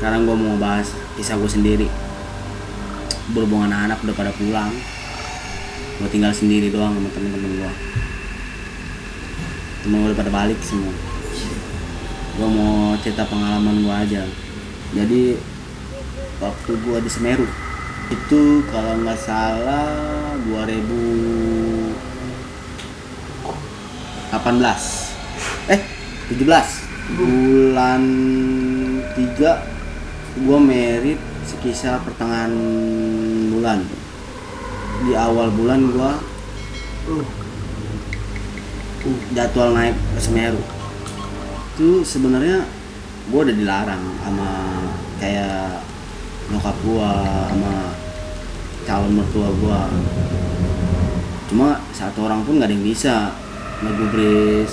Sekarang gue mau bahas kisah gue sendiri. Berhubung anak-anak udah pada pulang, gue tinggal sendiri doang sama temen-temen gue. Temen gue udah pada balik semua. Gue mau cerita pengalaman gue aja. Jadi waktu gue di Semeru itu kalau nggak salah 17 bulan 3 gue merit sekitar pertengahan bulan. Di awal bulan gue jadwal naik ke Semeru itu sebenarnya gue udah dilarang sama kayak nyokap gue sama calon mertua gue. Cuma satu orang pun gak ada yang bisa ngegubris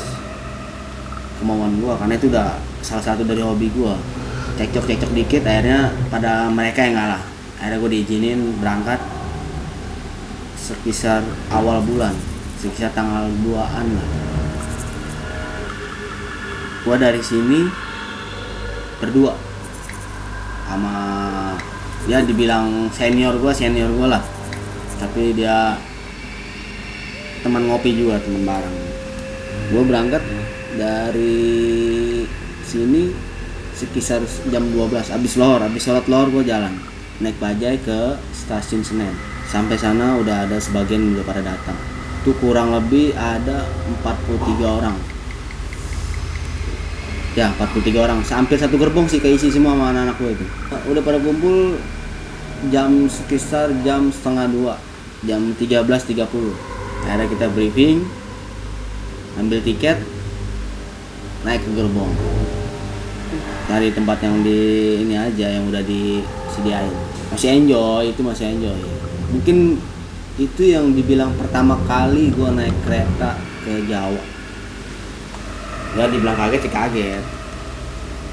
kemauan gue, karena itu udah salah satu dari hobi gue. Cekcok dikit, akhirnya pada mereka yang ngalah. Akhirnya gue diizinin berangkat sekitar awal bulan, sekitar tanggal 2-an lah. Gue dari sini berdua sama ya dibilang senior gue lah, tapi dia teman ngopi juga, teman bareng. Gue berangkat dari sini sekitar jam 12, abis sholat lohor gue jalan naik bajai ke stasiun Senen. Sampai sana udah ada sebagian udah pada datang. Itu kurang lebih ada 43 orang. Ya 43 orang, hampir satu gerbong sih keisi semua sama anak-anak gue itu. Udah pada kumpul sekitar jam setengah 2, jam 13.30. Akhirnya kita briefing, ambil tiket, naik ke gerbong. Cari tempat yang di ini aja, yang udah disediain. Masih enjoy. Mungkin itu yang dibilang pertama kali gue naik kereta ke Jawa. Ya dibilang kaget sih kaget.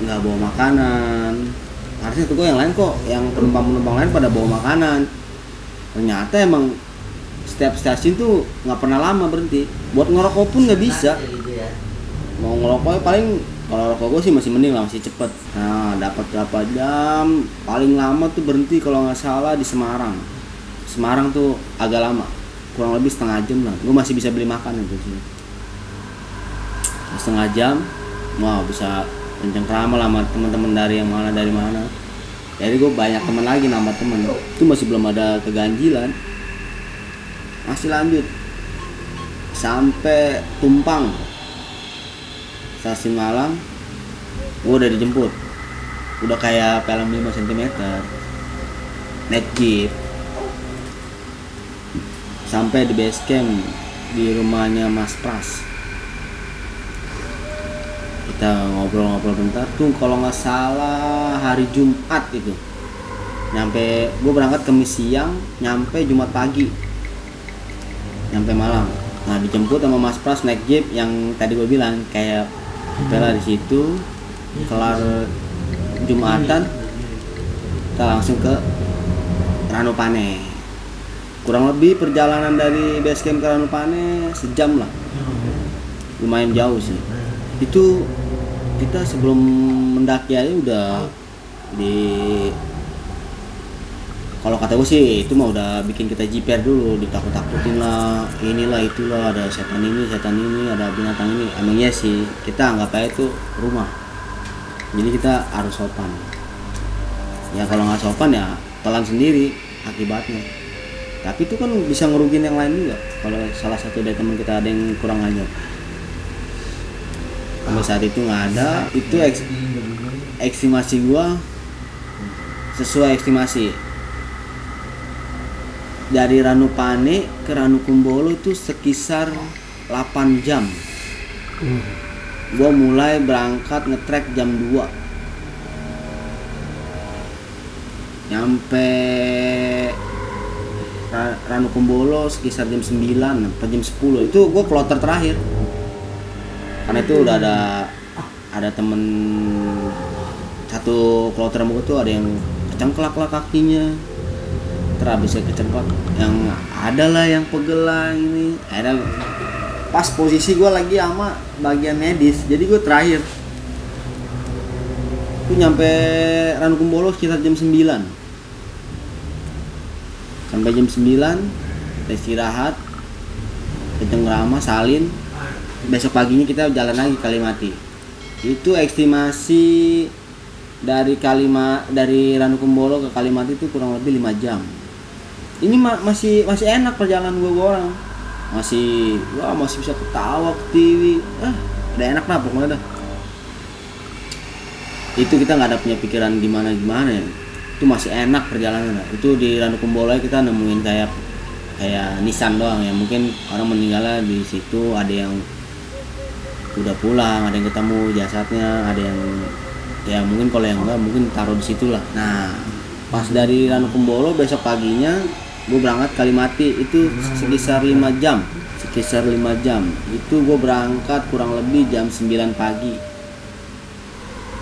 Nggak bawa makanan. Harusnya tuh gue yang lain kok, yang penumpang lain pada bawa makanan. Ternyata emang setiap stasiun tuh nggak pernah lama berhenti. Buat ngerokok pun nggak bisa. Mau ngerokok paling, kalau rokok gue sih masih mending lah, masih cepet. Nah dapat berapa jam, paling lama tuh berhenti kalau nggak salah di Semarang. Semarang tuh agak lama, kurang lebih setengah jam lah. Gue masih bisa beli makan itu sih. Setengah jam, wah bisa kenceng kerama lah sama teman-teman dari mana. Jadi gue banyak teman lagi, nambah teman. Itu masih belum ada keganjilan. Masih lanjut sampai Tumpang, stasiun Malang. Gue udah dijemput, udah kayak film 5 cm, naik jeep sampai di base camp di rumahnya Mas Pras. Kita ngobrol bentar tuh, kalau nggak salah hari Jumat itu. Gue berangkat Kamis siang, nyampe Jumat pagi, nyampe Malang. Nah dijemput sama Mas Pras naik jeep yang tadi gue bilang kayak Vela. Di situ kelar Jumatan kita langsung ke Ranupane. Kurang lebih perjalanan dari base camp ke Ranupane sejam lah, lumayan jauh sih. Itu kita sebelum mendaki aja udah kalau kata gue sih itu mah udah bikin kita jiper dulu, ditakut-takutin lah, inilah itulah, ada setan ini, ada binatang ini. Emangnya sih kita anggap aja itu rumah, jadi kita harus sopan. Ya kalau nggak sopan ya telan sendiri akibatnya. Tapi itu kan bisa ngerugin yang lain juga. Kalau salah satu dari teman kita ada yang kurang ajar, sampai saat itu nggak ada. Itu estimasi gua, sesuai estimasi dari Ranupane ke Ranukumbolo itu sekitar 8 jam. Gua mulai berangkat ngetrek jam 2, nyampe Ranukumbolo sekitar jam 9 atau jam 10. Itu gue kloter terakhir, karena itu udah ada temen satu kloter sama gue tuh, ada yang kecengklak lah kakinya, terabisnya kecengklak, yang ada lah yang pegelang ini. Akhirnya pas posisi gue lagi sama bagian medis, jadi gue terakhir. Itu nyampe Ranukumbolo sekitar jam 9. Sampai jam 9 kita istirahat ke Cengkrama, salin. Besok paginya kita jalan lagi ke Kalimati. Itu estimasi dari Ranukumbolo ke Kalimati itu kurang lebih 5 jam. Ini masih enak perjalanan gua orang. Masih bisa ketawa ke TV. Udah enak lah pokoknya dah. Itu kita nggak ada punya pikiran gimana ya. Itu masih enak perjalanan. Itu di Ranukumbolo kita nemuin kayak nisan doang ya, mungkin orang meninggalnya di situ, ada yang udah pulang, ada yang ketemu jasadnya, ada yang ya mungkin kalau yang enggak mungkin taruh di situ lah. Nah pas dari Ranukumbolo besok paginya gue berangkat Kalimati, itu sekitar 5 jam. Itu gue berangkat kurang lebih jam 9 pagi,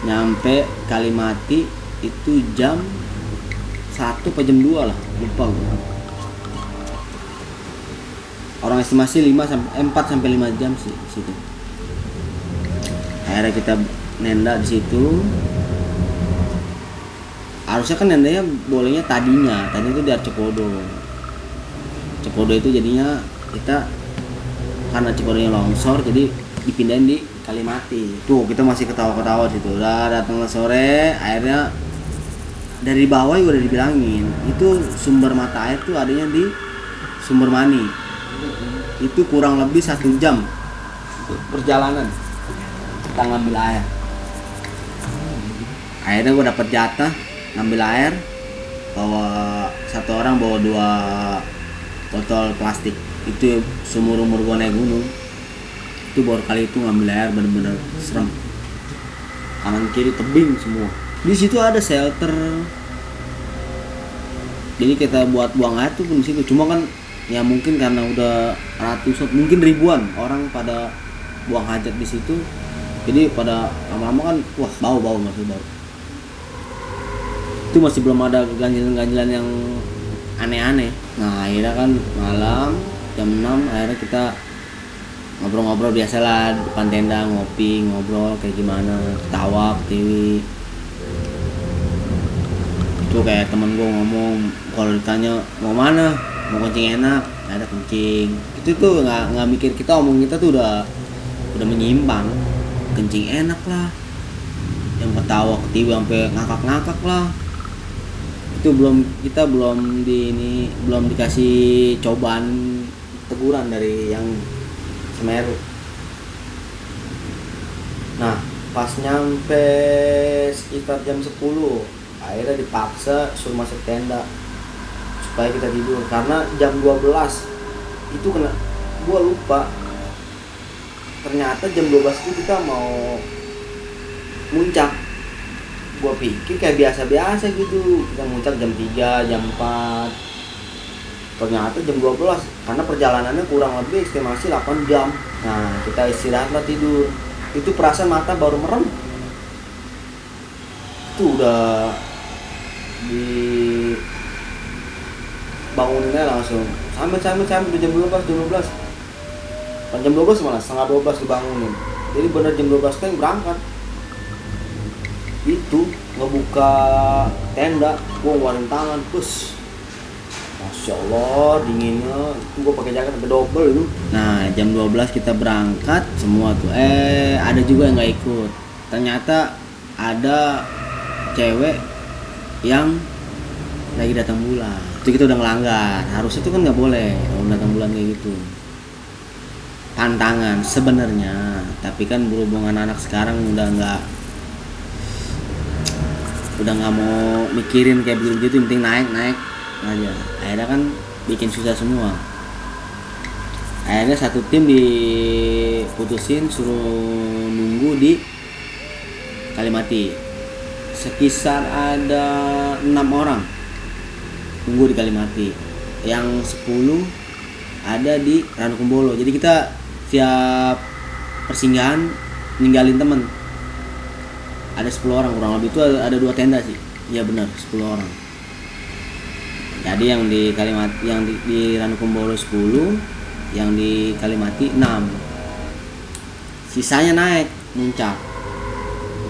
nyampe Kalimati itu jam 1 atau jam 2 lah, lupa gue. Orang estimasi 4 sampai 5 jam sih situ. Akhirnya kita nenda di situ. Harusnya kan nendanya bolehnya tadinya itu di Arcepodo. Cepodo itu jadinya kita karena Cepodonya longsor jadi dipindahin di Kalimati. Tuh kita masih ketawa-ketawa situ. Udah datang sore, akhirnya dari bawah juga udah dibilangin itu sumber mata air tuh adanya di Sumber Mani. Itu kurang lebih 1 jam perjalanan kita ngambil air. Akhirnya gue dapet jatah ngambil air, satu orang bawa 2 botol plastik. Itu seumur umur gue naik gunung itu baru kali itu ngambil air, bener-bener serem. Kanan kiri tebing semua. Di situ ada shelter, jadi kita buat buang air tuh pun di situ. Cuma kan ya mungkin karena udah ratusan, mungkin ribuan orang pada buang hajat di situ, jadi pada lama-lama kan bau masih bau. Itu masih belum ada ganjilan yang aneh-aneh. Nah akhirnya kan malam jam 6 akhirnya kita ngobrol-ngobrol biasalah depan tenda, ngobrol kayak gimana, ketawa, TV. Itu kayak temen gue ngomong, kalau ditanya mau mana, mau kencing enak, ada kencing. Itu tuh nggak mikir, kita omong kita tuh udah menyimpang. Kencing enak lah, yang ketawa ketiwi sampai ngakak lah. Itu kita belum dikasih cobaan teguran dari yang Semeru. Nah pas nyampe sekitar jam 10 akhirnya dipaksa suruh masuk tenda supaya kita tidur, karena jam 12 itu gua lupa, ternyata jam 12 itu kita mau muncak. Gua pikir kayak biasa-biasa gitu, kita muncak jam 3, jam 4. Ternyata jam 12, karena perjalanannya kurang lebih estimasi 8 jam. Nah kita istirahatlah, tidur. Itu perasaan mata baru merem, itu udah dibanguninnya langsung sampai jam 12. Jam 12 malah setengah 12 dibangunin. Jadi bener jam 12 kan berangkat. Itu ngebuka tenda, gua ngeluarin tangan, Masya Allah dinginnya. Itu gua pakai jaket sampai double itu. Nah jam 12 kita berangkat semua tuh. Ada juga yang nggak ikut. Ternyata ada cewek yang lagi datang bulan. Itu kita udah ngelanggar. Harusnya itu kan nggak boleh kalau datang bulan kayak gitu. Pantangan sebenarnya, tapi kan berhubung anak sekarang udah nggak mau mikirin kayak begitu, penting naik aja. Akhirnya kan bikin susah semua. Akhirnya satu tim diputusin suruh nunggu di Kalimati. Sekitar ada 6 orang nunggu di Kalimati, yang 10 ada di Ranukumbolo. Jadi kita tiap persinggahan ninggalin temen. Ada 10 orang kurang lebih, itu ada 2 tenda sih. Iya benar, 10 orang. Jadi yang di Kalimati, yang di Ranukumbolo 10, yang di Kalimati 6. Sisanya naik muncak.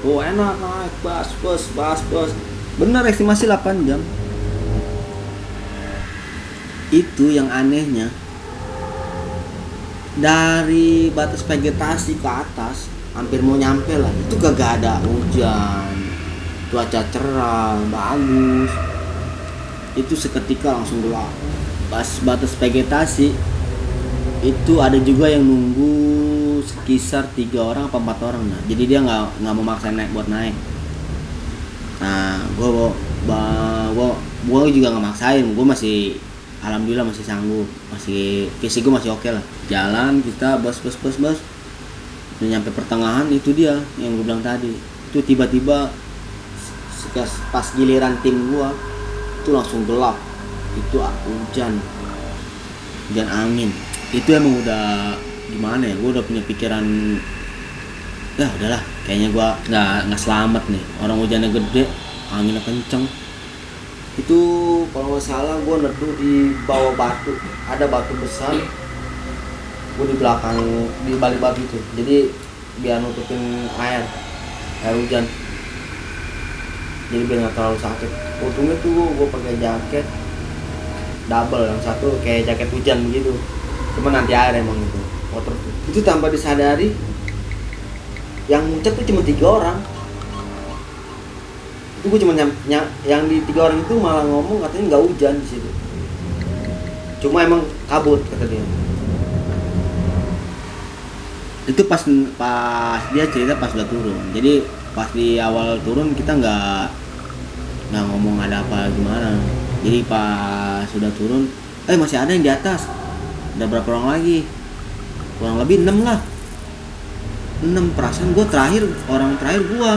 Oh enak, naik bus. Bener, estimasi 8 jam. Itu yang anehnya, dari batas vegetasi ke atas hampir mau nyampe lah, itu kagak ada hujan, cuaca cerah, bagus. Itu seketika langsung gelap. Pas batas vegetasi itu ada juga yang nunggu sekitar 3 orang apa 4 orang. Nah jadi dia nggak mau maksa naik buat naik. Nah gue juga nggak maksain, gue masih alhamdulillah masih sanggup, masih fisik gue masih oke lah. Jalan kita bus udah nyampe pertengahan, itu dia yang gue bilang tadi. Itu tiba-tiba pas giliran tim gue itu langsung gelap. Itu hujan angin. Itu emang udah gimana ya, gue udah punya pikiran ya udahlah, kayaknya gue nggak selamat nih, orang hujannya gede, anginnya kenceng. Itu kalau nggak salah gue neduh di bawah batu, ada batu besar, gue di belakang, di balik batu itu, jadi biar nutupin air hujan, jadi biar nggak terlalu sakit. Untungnya tuh gue pakai jaket double, yang satu kayak jaket hujan gitu, cuma nanti air emang itu waterproof. Itu tanpa disadari yang muncul tuh cuma 3 orang. Itu gue cuma yang di 3 orang itu malah ngomong katanya nggak hujan di situ, cuma emang kabut kata dia. Itu pas dia cerita pas udah turun. Jadi pas di awal turun kita nggak ngomong ada apa gimana. Jadi pas sudah turun, masih ada yang di atas. Ada berapa orang lagi? Kurang lebih 6 lah. 6, perasaan gue orang terakhir gue.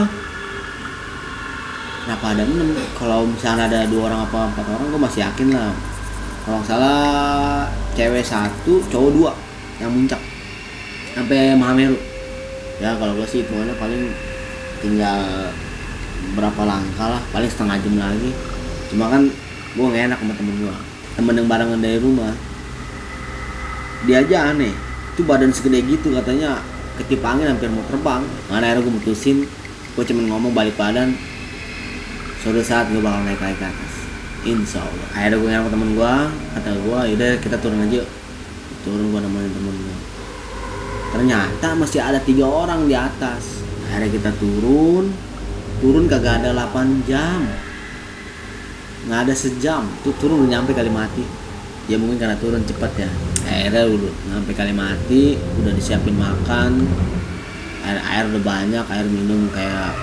Kenapa ada 6? Kalau misalnya ada 2 orang apa 4 orang gue masih yakin lah. Kalau nggak salah cewek 1, cowok 2 yang muncak sampai Mahameru. Ya kalau gue sih hitungannya paling tinggal berapa langkah lah, paling setengah jam lagi. Cuma kan gue gak enak sama temen yang barengan dari rumah. Dia aja aneh, itu badan segede gitu katanya ketip angin hampir mau terbang. Mana akhirnya gue mutusin, gue cuma ngomong balik badan, suatu saat gue bakal naik lagi ke atas, insya Allah. Akhirnya gue ngomong temen gue, kata gue yaudah kita turun aja. Turun, gue nemenin temen gue. Ternyata masih ada 3 orang di atas. Akhirnya kita turun kagak ada 8 jam, nggak ada sejam. Tuh turun udah nyampe Kalimati. Ya mungkin karena turun cepat ya. Akhirnya udah nyampe Kalimati, udah disiapin makan, air udah banyak, air minum kayak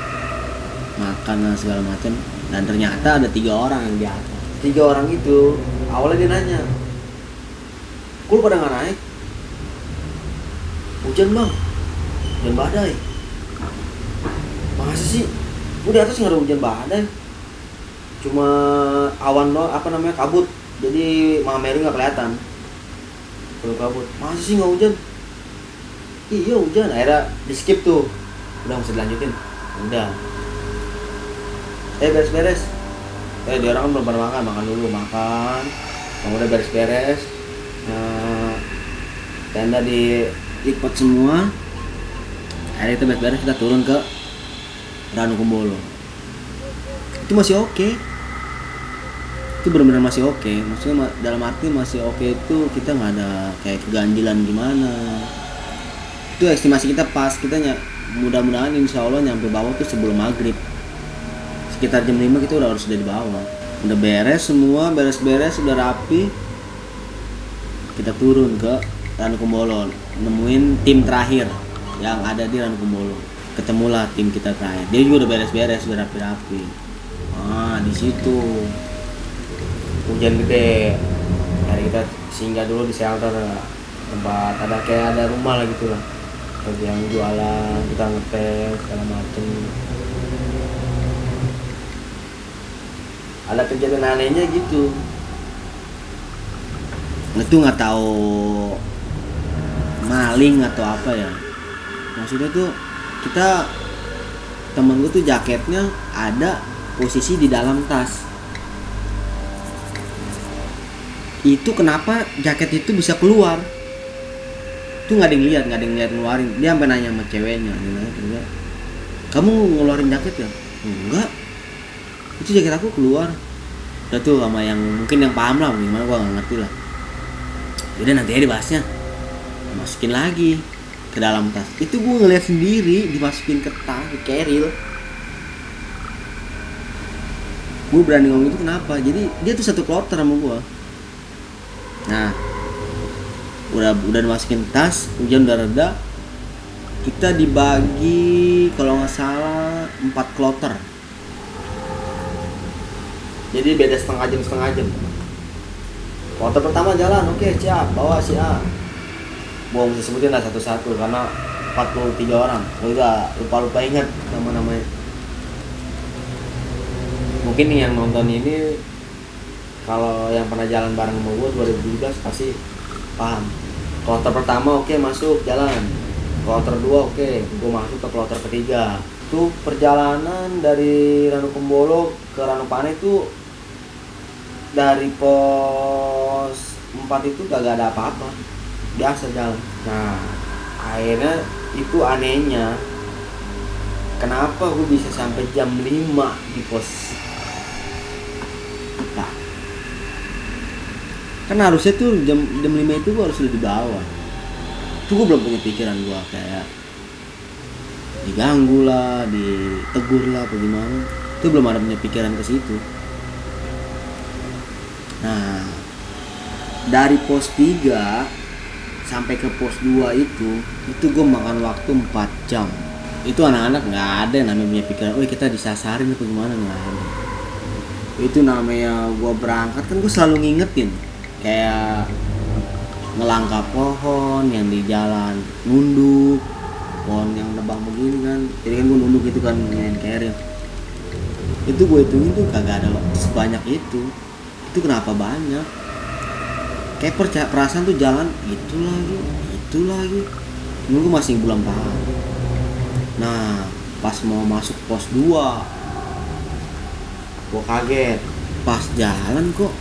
makan dan segala macam. Dan ternyata ada 3 orang yang di atas. 3 orang itu awalnya dia nanya, "Kul pada nggak naik? Hujan bang, hujan badai." Masa sih? Gue di atas nggak ada hujan badai, cuma awan kabut, jadi Mahameru nggak kelihatan. Kalau kabut, masa sih nggak hujan? Iya hujan. Akhirnya di skip tuh, udah mesti dilanjutin. Udah, beres-beres. Di orang kan belum pada makan dulu, kamu udah beres-beres. Tenda diikat semua. Akhirnya kita beres-beres, kita turun ke Ranu Kumbolo. Itu masih oke. Itu benar-benar masih oke. Maksudnya dalam arti masih oke itu kita nggak ada kayak keganjilan gimana. Itu estimasi kita pas mudah-mudahan insya Allah nyampe bawah tuh sebelum maghrib. Sekitar jam 5 kita udah harus di bawah. Udah beres semua, beres-beres, udah rapi. Kita turun ke Ranu Kumbolo, nemuin tim terakhir yang ada di Ranu Kumbolo. Ketemulah tim kita terakhir. Dia juga udah beres-beres, udah rapi-rapi. Di situ hujan gede. Hari kita singgah dulu di shelter, tempat ada kayak ada rumah lah gitu lah. Bagi yang jualan, kita ngetes segala macem. Ada kejadian anehnya gitu. Itu nggak tahu maling atau apa ya. Maksudnya tuh temen gue tuh jaketnya ada posisi di dalam tas. Itu kenapa jaket itu bisa keluar? Itu nggak ada yang lihat ngeluarin. Dia sampai nanya sama ceweknya, kamu ngeluarin jaket ya? Enggak, itu jaket aku keluar. Udah tuh sama yang mungkin yang paham lah gimana, gua nggak ngerti lah. Udah nanti aja dibahasnya, masukin lagi ke dalam tas. Itu gue ngeliat sendiri dimasukin ke tas, di keril. Gue berani ngomong itu kenapa? Jadi dia tuh satu kloter sama gue. Nah, udah dimasukin ke tas, hujan udah reda. Kita dibagi kalau nggak salah 4 kloter. Jadi beda setengah jam. Kloter pertama jalan, oke siap, bawa si A. Gua mesti sebutin lah satu-satu karena 43 orang. Gua udah lupa ingat nama-namanya. Mungkin nih yang nonton ini kalau yang pernah jalan bareng sama gua 2017 pasti paham. Kloter pertama oke, masuk jalan. Kloter 2 oke, gua masuk ke kloter ketiga. Tuh perjalanan dari Ranukumbolo ke Ranupane tuh dari pos 4 itu gak ada apa-apa, biasa jalan. Nah akhirnya itu anehnya, kenapa gue bisa sampai jam 5 di pos kita. Kan harusnya tuh jam 5 itu gue harus udah di bawah. Itu gue belum punya pikiran gue kayak diganggu lah, ditegur lah, apa gimana. Itu belum ada punya pikiran ke situ. Nah, dari pos 3 sampai ke pos 2 itu gue makan waktu 4 jam. Itu anak-anak nggak ada yang namanya punya pikiran, oh kita disasarin apa gimana, nggak ada. Itu namanya gue berangkat kan gue selalu ngingetin, kayak ngelangkah pohon yang di jalan, nunduk, pohon yang nebang begini kan, jadi kan gue nunduk itu kan main keril. Itu gue hitungin tuh kagak ada sebanyak itu. Itu kenapa banyak? Kayak perasaan tuh jalan itu lagi. Gue masih belum paham. Nah, pas mau masuk pos 2, gue kaget. Pas jalan kok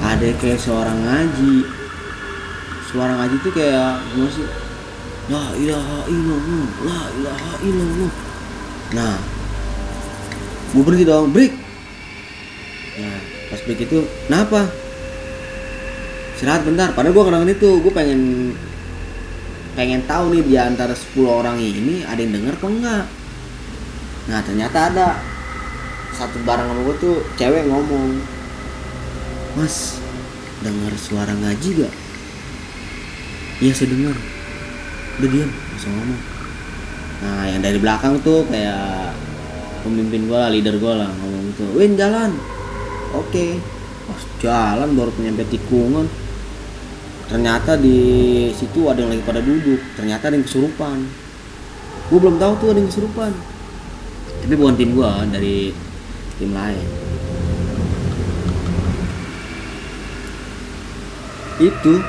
ada kayak seorang ngaji. Suara ngaji tuh kayak gimana sih? La ilaha illallah, la ilaha illallah. Nah, gue berhenti dong, break. Nah, pas break itu, kenapa? Istirahat bentar. Padahal gue kadang itu, gue pengen tahu nih di antara 10 orang ini ada yang denger apa enggak. Nah, ternyata ada satu bareng sama gue tuh cewek ngomong, Mas, dengar suara ngaji gak? Iya saya dengar. Udah diam, langsung ngomong. Nah, yang dari belakang tuh kayak pemimpin gue lah, leader gue lah, ngomong gitu, Win jalan. Oke. Pas jalan baru nyampe tikungan, ternyata di situ ada yang lagi pada duduk. Ternyata ada yang kesurupan. Gue belum tahu tuh ada yang kesurupan, tapi bukan tim gue, dari tim lain. Itu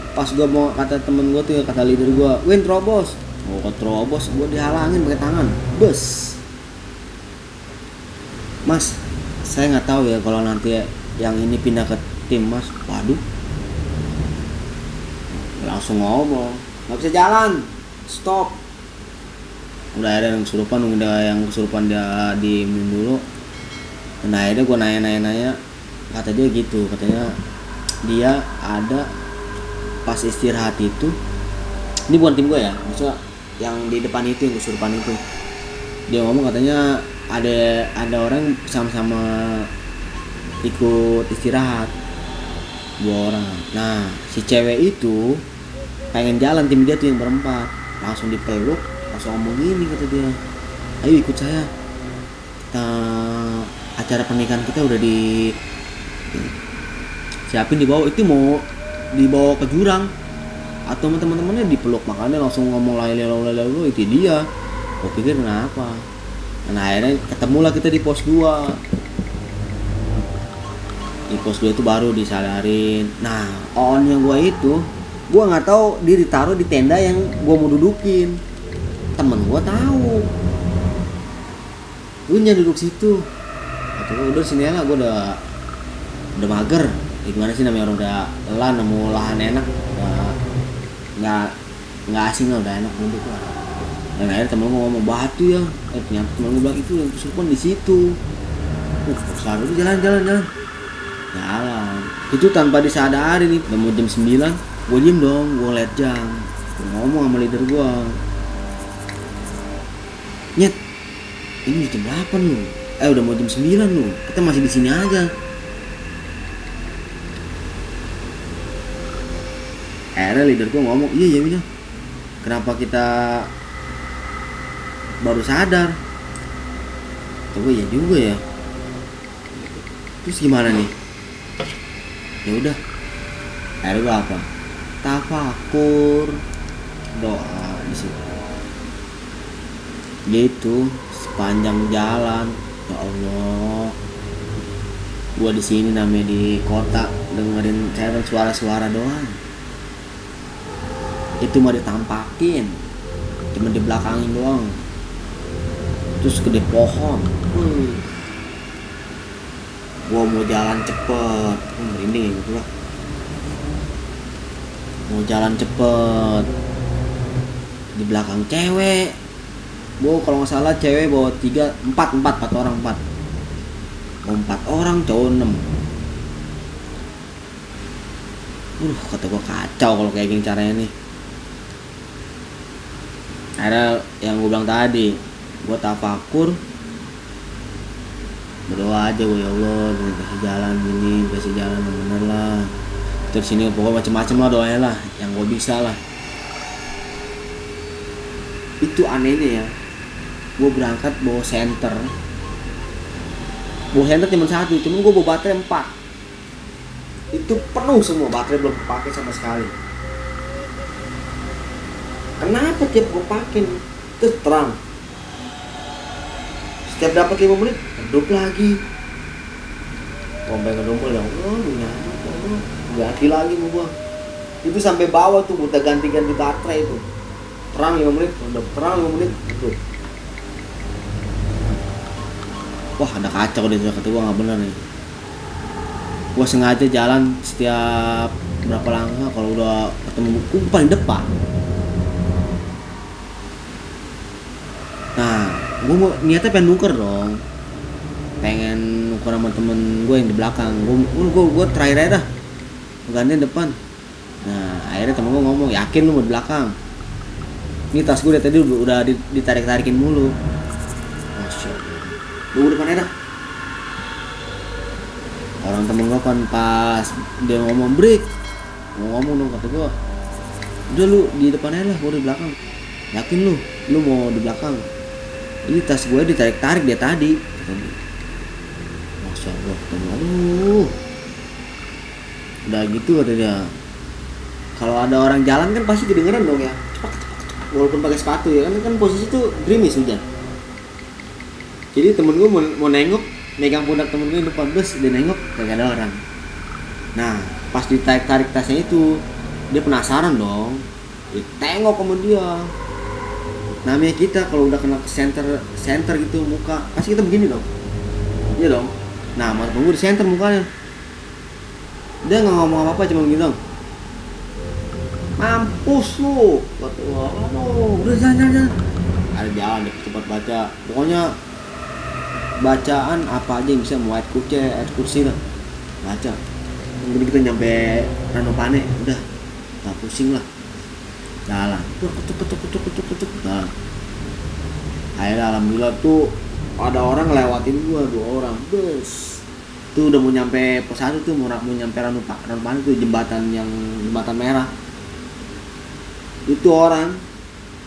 pas gue mau, kata temen gue tuh, kata leader gue, Win terobos. Mau ke terobos, gue dihalangin pakai tangan. Bus. Mas, saya nggak tahu ya kalau nanti yang ini pindah ke tim Mas. Waduh, langsung ngomong, nggak bisa jalan, stop. Udah ada yang kesurupan dia diemin dulu. Dan akhirnya gue nanya, kata dia gitu, katanya dia ada pas istirahat itu. Ini bukan tim gue ya, maksudnya yang di depan itu, yang kesurupan itu. Dia ngomong katanya ada orang sama-sama ikut istirahat, 2 orang. Nah, si cewek itu pengen jalan, tim dia tuh yang berempat, langsung dipeluk, langsung ngomong gini, kata dia, ayo ikut saya, acara pernikahan kita udah di siapin, dibawa. Itu mau dibawa ke jurang atau teman-temannya dipeluk, makanya langsung ngomong lalu itu dia. Gue pikir kenapa. Nah, akhirnya ketemulah kita di pos 2. Di pos 2 itu baru disadarin. Nah, onnya gue itu, gue nggak tahu dia ditaruh di tenda yang gue mau dudukin. Temen gue tahu, gue nyari duduk situ. Atau udah sini lah, gue udah mager. Gimana sih namanya orang udah lelah, nemu lahan enak, nggak asing lah, udah enak duduk lah. Dan akhirnya temen gue ngomong batu ya, ternyata temen gue bilang itu yang kesurupan di situ. Selalu jalan. Itu tanpa disadari nih, udah mau jam 9, gue diem dong, gue liat jam, gue ngomong sama leader gue, Nyet, ini jam 8 loh, udah mau jam 9 loh, kita masih di sini aja. Akhirnya leader gue ngomong, iya Wina, kenapa kita baru sadar? Coba ya juga ya. Terus gimana nih? Ya udah. Akhirnya gue apa? Tafakur, doa di situ. Gitu sepanjang jalan. Ya Allah. Gua di sini namanya di kota dengerin suara-suara doang. Itu mah ditampakin, cuma di belakangin doang. Terus gede pohon. Gua mau jalan cepet, merinding gitu lah. Mau jalan cepet, di belakang cewek. Gua kalau nggak salah cewek bawa 4 orang. 4 orang, cowok 6. Kata gua kacau kalau kayak gini caranya nih. Akhirnya yang gue bilang tadi, gue tafakur, berdoa aja gue, ya Allah kasih jalan gini, kasih jalan yang bener lah. Terus ini pokoknya macem-macem lah doanya lah, yang gue bisa lah. Itu anehnya ya, gue berangkat bawa senter cuma 1, cuman gue bawa baterai 4. Itu penuh semua, baterai belum pakai sama sekali. Kenapa tiap gue pakai terus terang? Setiap dapat 5 menit redup lagi. Sampai ngedumpul ya Allah, lu nyamuk, ganti lagi mau gua. Itu sampai bawah tuh udah ganti-ganti baterai itu. Terang 5 menit, redup, terang 5 menit, redup. Wah, ada kacau deh, kata gua nggak bener nih. Gua sengaja jalan setiap berapa langkah kalau udah ketemu gua paling depan. Nah, gue mau niatnya pengen nuker dong, pengen nuker sama temen gue yang di belakang. Gue terakhir aja dah, gantian depan. Nah, akhirnya temen gue ngomong, yakin lu mau di belakang? Ini tas gue dari tadi udah ditarik-tarikin mulu. Masya Allah, lu depan aja dah. Orang temen gue kan pas dia ngomong break, mau ngomong dong, kata gue, udah lu di depan aja lah, gue di belakang. Yakin lu mau di belakang? Ini tas gue ditarik-tarik dia tadi. Masya Allah, aduh. Udah gitu katanya. Kalau ada orang jalan kan pasti kedengeran dong ya. Cepat. Walaupun pakai sepatu ya kan posisi itu gerimis hujan. Jadi temen gue mau nengok, megang pundak temen gue di depan bus, dia nengok gak ada orang. Nah, pas ditarik-tarik tasnya itu, dia penasaran dong. Dia tengok sama dia. Namanya kita kalau udah kena center gitu muka, pasti kita begini dong. Iya dong. Nah, mas tunggu di center mukanya. Dia nggak ngomong apa-apa, cuma begini dong. Mampus lu. Kata gua, aduh, udah jalan. Ada jalan deh, cepat baca. Pokoknya bacaan apa aja yang bisa, mau ayat kursi lah. Baca. Kemudian kita nyampe Ranopane, udah, nggak pusing lah. Jalan, kutuk. Nah, akhirnya alhamdulillah tuh ada orang ngelewatin gua, 2 orang, bus. Tuh udah mau nyampe pos 1 tuh, mau nyampe Ranupane tuh, jembatan merah. Itu orang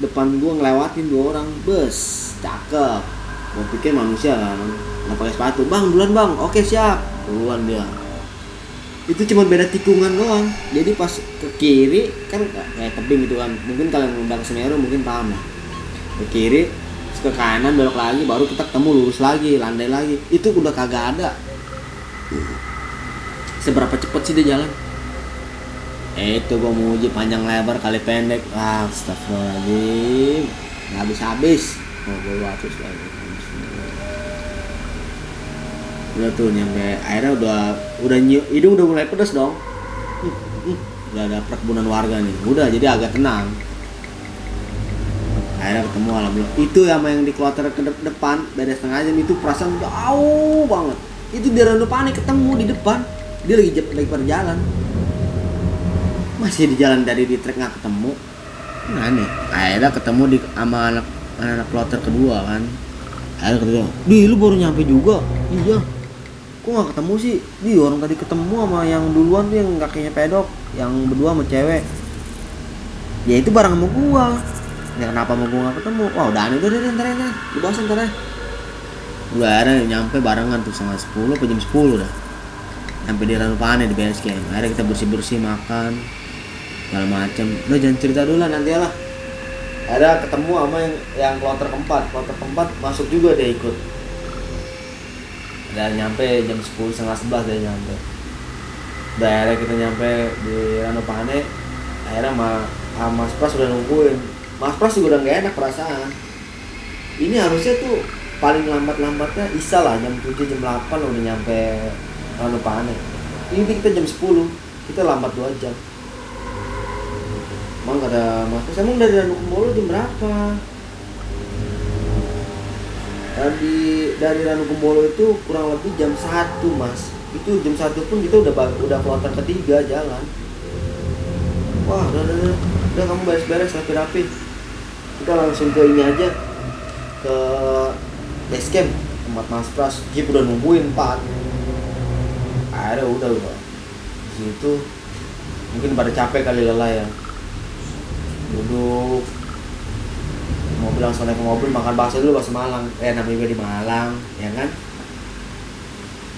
depan gua ngelewatin 2 orang, bus, cakep. Gua pikir manusia kan, nggak pakai sepatu. Bang, duluan bang, oke siap, duluan dia. Itu cuma beda tikungan doang. Jadi pas ke kiri kan kayak tebing gitu kan. Mungkin kalian udah ke Semeru mungkin paham lah. Ke kiri, ke kanan belok lagi, baru kita ketemu lurus lagi, landai lagi. Itu udah kagak ada. Seberapa cepet sih dia jalan? Itu gua mau uji panjang lebar kali pendek. Astagfirullahaladzim, nggak habis. Gua terus lagi. Udah tuh nyampe, akhirnya udah hidung udah mulai pedas dong. Udah ada perkebunan warga nih, udah jadi agak tenang. Akhirnya ketemu, alhamdulillah. Itu yang di kloter ke depan beda setengah jam, itu perasaan jauh banget. Itu di Ranu Pane ketemu di depan, dia lagi perjalan, masih di jalan dari di trek nggak ketemu. Aneh. Akhirnya ketemu sama anak kloter kedua kan. Akhirnya ketemu, di lu baru nyampe juga. Iya, kok nggak ketemu sih? Di orang tadi ketemu sama yang duluan tuh, yang kakinya pedok, yang berdua sama cewek. Ya itu bareng sama gua. Ya kenapa sama gua nggak ketemu? Wah udah aneh, udah ntar ya, lu bahas ntar ya. Udah akhirnya nyampe barengan tuh 9:30 apa jam 10 dah. Sampai di Ranu Pane di base camp. Akhirnya kita bersih makan segala macem. Lo jangan cerita dulu lah, nanti lah. Ada ketemu sama yang kloter keempat masuk juga dia ikut. Udah nyampe jam 10, setengah 11 dia nyampe. Udah akhirnya kita nyampe di Ranu Pane. Akhirnya Mas Pras udah nungguin. Mas Pras juga udah gak enak perasaan. Ini harusnya tuh paling lambatnya Isa lah, jam 7, jam 8 udah nyampe Ranu Pane. Ini kita jam 10, kita lambat 2 jam. Emang kata Mas Pras, emang dari Ranu Kumbolo jam berapa? Dari Ranu Kumbolo itu kurang lebih jam 1 mas. Itu jam 1 pun kita udah kloter ketiga jalan. Wah udah kamu beres-beres rapi-rapi. Kita langsung ke ini aja, ke base camp tempat Mas Pras. Jeep udah nungguin 4. Akhirnya udah di situ mungkin pada capek kali, lelah ya, duduk mobil, langsung naik ke mobil, makan bakso dulu, bakso Malang, namanya juga di Malang ya kan,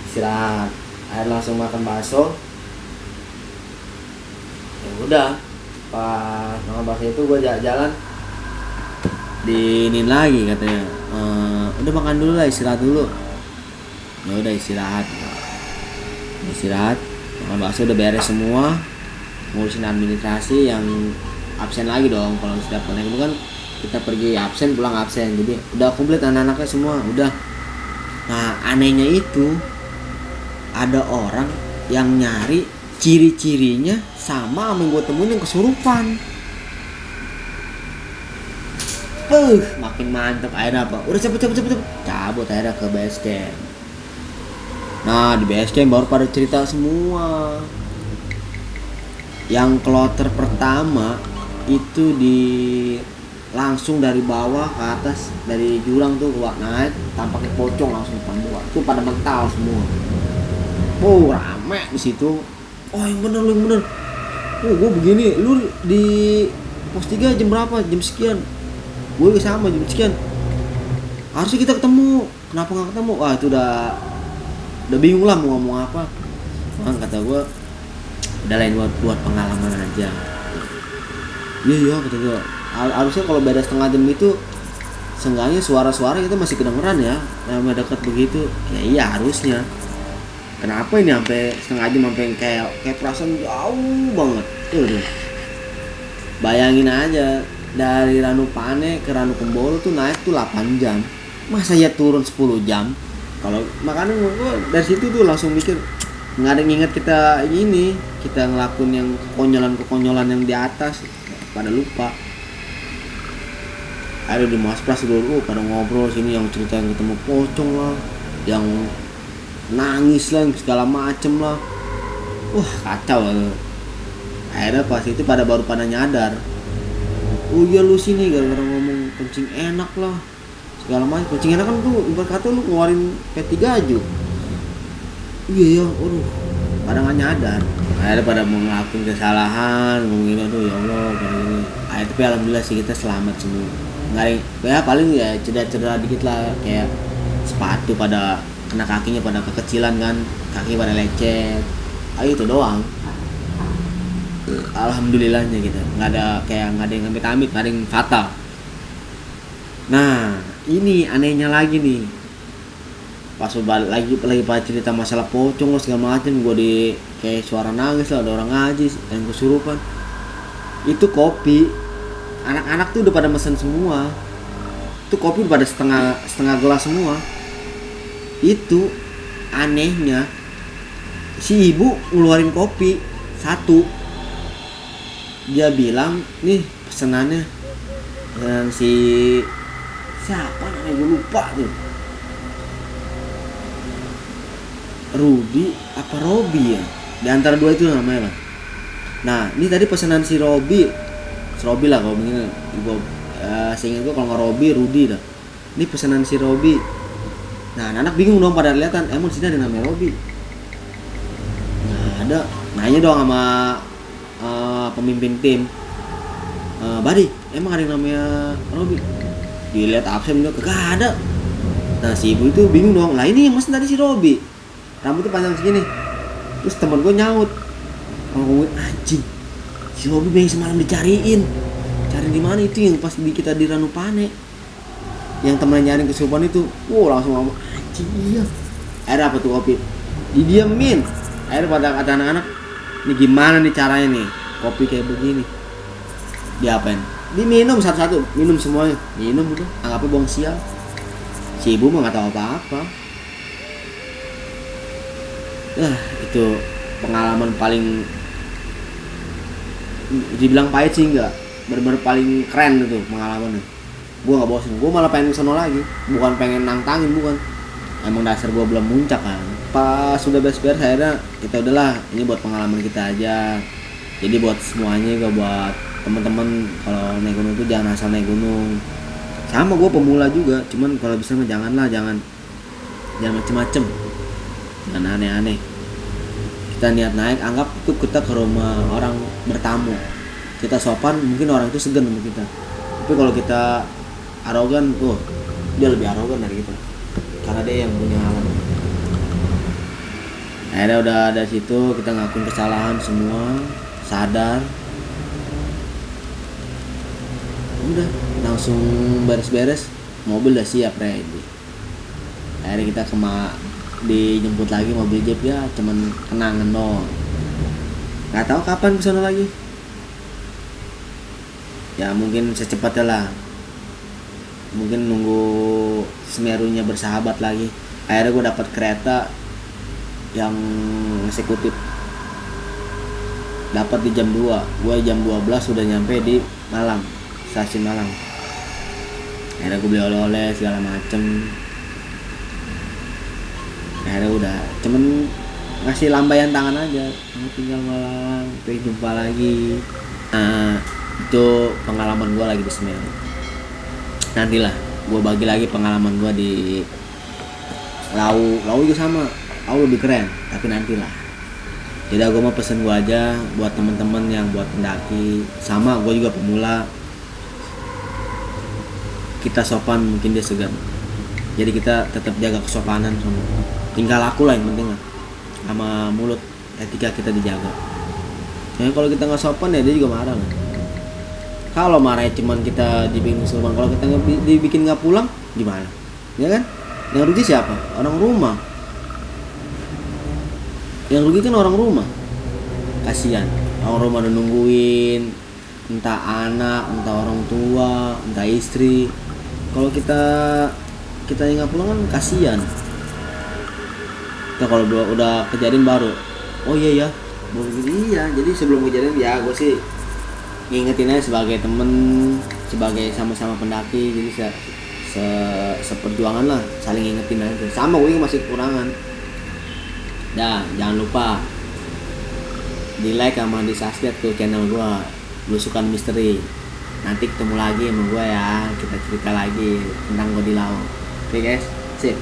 istirahat. Akhirnya langsung makan bakso. Ya udah pas makan bakso itu gue jalan diinin lagi katanya, udah makan dulu lah, istirahat dulu. Ya udah istirahat, makan bakso udah beres semua, ngurusin administrasi yang absen lagi dong. Kalau setiap naik itu kan kita pergi absen pulang absen, jadi udah komplit anak-anaknya semua udah. Nah anehnya itu ada orang yang nyari ciri-cirinya sama yang gue temuin yang kesurupan. Makin mantep. Akhirnya apa? Udah cepet cabut akhirnya ke base camp. Nah di base camp baru pada cerita semua. Yang kloter pertama itu langsung dari bawah ke atas, dari jurang tuh gua naik tampaknya pocong langsung depan gua. Itu pada mental semua. Rame di situ. Yang bener. Gua begini, lu di pos 3 jam berapa? Jam sekian. Gue sama jam sekian. Harusnya kita ketemu. Kenapa nggak ketemu? Wah itu udah bingung lah mau ngomong apa. Kata gue, udah lain buat pengalaman aja. Iya kata gue. Harusnya kalau beda setengah jam itu, seenggaknya suara-suara kita masih kedengeran ya. Namanya dekat begitu. Ya iya harusnya. Kenapa ini sampai setengah jam, sampai kayak perasaan jauh banget. Tuh. Bayangin aja, dari Ranu Pane ke Ranu Kumbolo tuh naik tuh 8 jam. Masa ya turun 10 jam? Kalau makanya gue dari situ tuh langsung mikir, nggak ada yang inget kita ini, kita ngelakuin yang kekonyolan yang di atas, pada lupa. Ada di Mas Pras dulu pada ngobrol sini, yang cerita yang ketemu pocong lah, yang nangis lah, segala macem lah. Wah kacau lah. Akhirnya pas itu baru pada nyadar. Oh iya lu sini gara-gara ngomong kencing enak lah, segala macam. Kencing enak kan tuh ibarat kata lu ngeluarin P3 aja. Iya pada nggak nyadar. Akhirnya pada mengakuin kesalahan, ngomongin aduh ya Allah kayak gini. Tapi alhamdulillah sih kita selamat semua. Nggak ada, ya paling ya cedera dikit lah, kayak sepatu pada kena kakinya, pada kekecilan kan, kaki pada lecet. Itu doang. Alhamdulillahnya gitu, nggak ada yang amit-amit, nggak ada yang fatal. Nah ini anehnya lagi nih, pas balik lagi pas cerita masalah pocong lo segala macam, gue di kayak suara nangis lah, ada orang ngaji yang kesurupan. Itu kopi, anak-anak tuh udah pada mesen semua, itu kopi pada setengah gelas semua. Itu anehnya si ibu ngeluarin kopi satu. Dia bilang, nih pesenannya pesanan si siapa namanya gue lupa tuh, Rudi apa Robi ya, di antara dua itu namanya lah. Nah ini tadi pesanan si Robi lah kalau begini gue, seingat gue kalau nggak Robi Rudi dah. Ini pesanan si Robi. Nah anak bingung dong pada kelihatan, emang di sini ada namanya Robi? Nah ada, nanya dong sama pemimpin tim, Badi emang ada yang namanya Robi? Dilihat absen dia kagak ada. Nah si ibu itu bingung dong, lah ini yang mesen tadi si Robi, rambutnya panjang segini. Terus teman gue nyaut, kalau gue anjing, si Robi yang semalam dicariin, cari di mana itu yang pas kita di Ranupane, yang temennya nyariin kesurupan itu. Langsung ngomong anjing iya. Akhirnya apa tuh kopi didiamin. Akhirnya pada kata anak-anak, ini gimana nih caranya nih kopi kayak begini, diapain? Diminum satu-satu, minum semuanya, minum udah, anggapnya buang sial. Si ibu mah nggak tahu apa-apa. Itu pengalaman paling dibilang pahit sih enggak, benar-benar paling keren itu pengalamannya. Gue nggak bosan, gue malah pengen kesana lagi, bukan pengen nantangin, bukan. Emang dasar gue belum muncak kan. Pas sudah beres-beres akhirnya kita udahlah, ini buat pengalaman kita aja. Jadi buat semuanya juga, buat teman-teman kalau naik gunung itu jangan asal naik gunung. Sama gue pemula juga, cuman kalau bisa mah jangan macem-macem, jangan aneh-aneh. Kita niat naik, anggap itu kita ke rumah orang bertamu, kita sopan, mungkin orang itu segan sama kita. Tapi kalau kita arogan, dia lebih arogan dari kita, karena dia yang punya alam. Akhirnya udah dari situ kita ngakuin kesalahan semua, sadar, udah langsung beres-beres, mobil udah siap ready. Akhirnya kita dijemput lagi mobil jeep, ya cuman kenangan doang, nggak tahu kapan kesana lagi. Ya mungkin secepatnya lah, mungkin nunggu Semerunya bersahabat lagi. Akhirnya gue dapat kereta yang eksekutif, dapat di jam 2, gue jam 12 sudah nyampe di Malang, stasiun Malang. Akhirnya gue beli oleh-oleh segala macem. Akhirnya udah cuman ngasih lambaian tangan aja, tinggal Malang, pengen jumpa lagi. Nah itu pengalaman gue lagi di Semeru. Nantilah gue bagi lagi pengalaman gue di Lau juga sama, Lau lebih keren, tapi nantilah. Jadi gue mau pesen gue aja buat temen-temen yang buat pendaki, sama gue juga pemula, kita sopan mungkin dia segan. Jadi kita tetap jaga kesopanan sama tingkah laku lah, yang penting lah, sama mulut, etika kita dijaga. Ya kalau kita nggak sopan ya dia juga marah lah. Kalau marahnya cuman kita dibikin kesurupan, kalau kita dibikin nggak pulang gimana? Ya kan? Yang rugi siapa? Orang rumah. Yang rugi kan orang rumah. Kasihan. Orang rumah udah nungguin, entah anak, entah orang tua, entah istri. Kalau kita yang nggak pulang kan kasihan. Kita kalau udah kejadian baru, oh iya jadi sebelum kejadian ya gue sih ngingetin aja sebagai temen, sebagai sama-sama pendaki, jadi seperjuangan lah, saling ngingetin aja. Sama gue masih kekurangan. Jangan lupa di like sama di subscribe tuh channel gue, Blusukan Misteri. Nanti ketemu lagi sama gue ya, kita cerita lagi tentang gue di laut. Oke guys, sip.